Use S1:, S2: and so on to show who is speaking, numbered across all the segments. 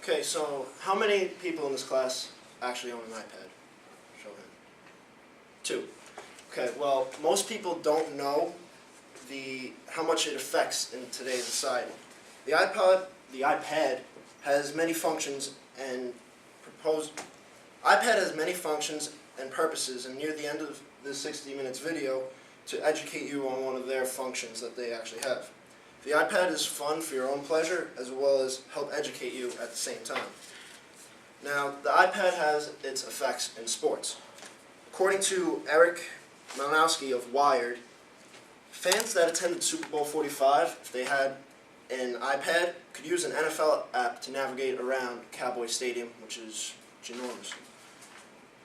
S1: Okay, so how many people in this class actually own an iPad? Show of hands. 2. Okay, well, most people don't know how much it affects in today's society. The iPad has many functions and purposes, and near the end of this 60 minutes video to educate you on one of their functions that they actually have. The iPad is fun for your own pleasure as well as help educate you at the same time. Now, the iPad has its effects in sports. According to Eric Malinowski of Wired, fans that attended Super Bowl 45, if they had an iPad, could use an NFL app to navigate around Cowboy Stadium, which is ginormous.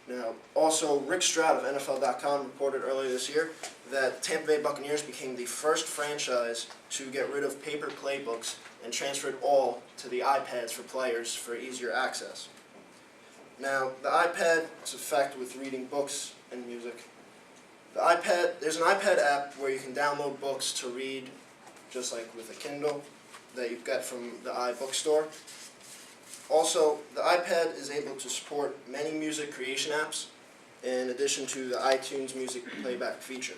S1: Now, also, Rick Stroud of NFL.com reported earlier this year that Tampa Bay Buccaneers became the first franchise to get rid of paper playbooks and transferred all to the iPads for players for easier access. Now, the iPad's effect with reading books and music. There's an iPad app where you can download books to read, just like with a Kindle that you get from the iBookstore. Also, the iPad is able to support many music creation apps in addition to the iTunes music playback feature.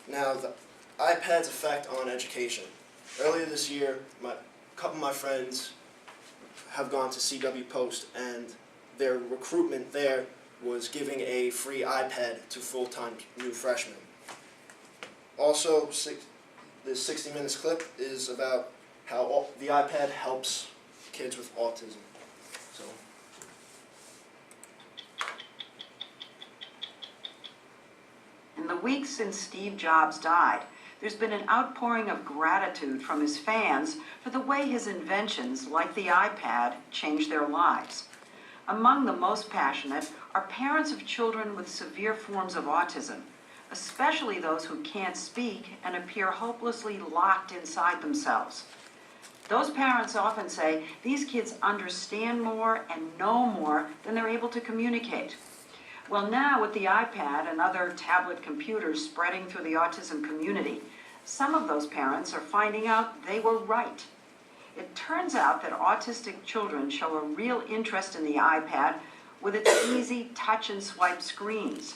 S1: Now, the iPad's effect on education. Earlier this year, a couple of my friends have gone to CW Post, and their recruitment there was giving a free iPad to full-time new freshmen. Also, this 60 minutes clip is about how the iPad helps kids with autism. So,
S2: in the weeks since Steve Jobs died, there's been an outpouring of gratitude from his fans for the way his inventions, like the iPad, changed their lives. Among the most passionate are parents of children with severe forms of autism, especially those who can't speak and appear hopelessly locked inside themselves. Those parents often say these kids understand more and know more than they're able to communicate. Well, now with the iPad and other tablet computers spreading through the autism community, some of those parents are finding out they were right. It turns out that autistic children show a real interest in the iPad with its easy touch and swipe screens.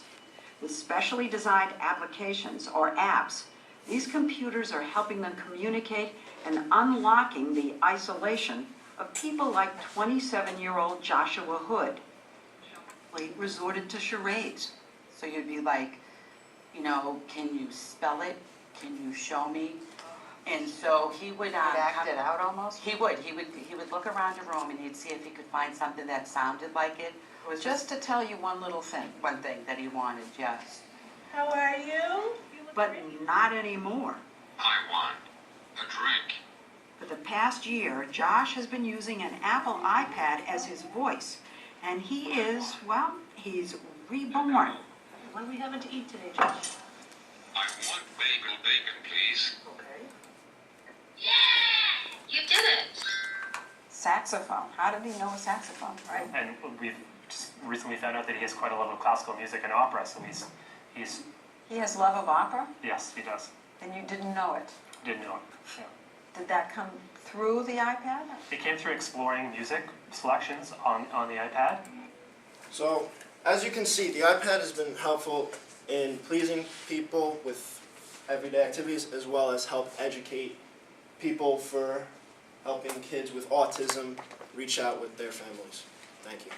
S2: With specially designed applications or apps, these computers are helping them communicate and unlocking the isolation of people like 27-year-old Joshua Hood.
S3: He resorted to charades. So you'd be like, can you spell it? Can you show me? And so he would
S2: act it out almost?
S3: He would look around the room and he'd see if he could find something that sounded like it. It was just to tell you one thing that he wanted, yes.
S4: How are you?
S2: But not anymore.
S5: I want a drink.
S2: For the past year, Josh has been using an Apple iPad as his voice, and he is, well, he's reborn.
S4: What are we having to eat today, Josh?
S5: I want bacon, please.
S4: Okay.
S6: Yeah! You did it!
S2: Saxophone. How did he know a saxophone, right?
S7: And we've just recently found out that he has quite a love of classical music and opera, so he's
S2: He has love of opera,
S7: yes, he does.
S2: and you didn't know it.
S7: Didn't know it. Yeah.
S2: Did that come through the iPad?
S7: It came through exploring music selections on the iPad.
S1: So, as you can see, the iPad has been helpful in pleasing people with everyday activities as well as help educate people for helping kids with autism reach out with their families. Thank you.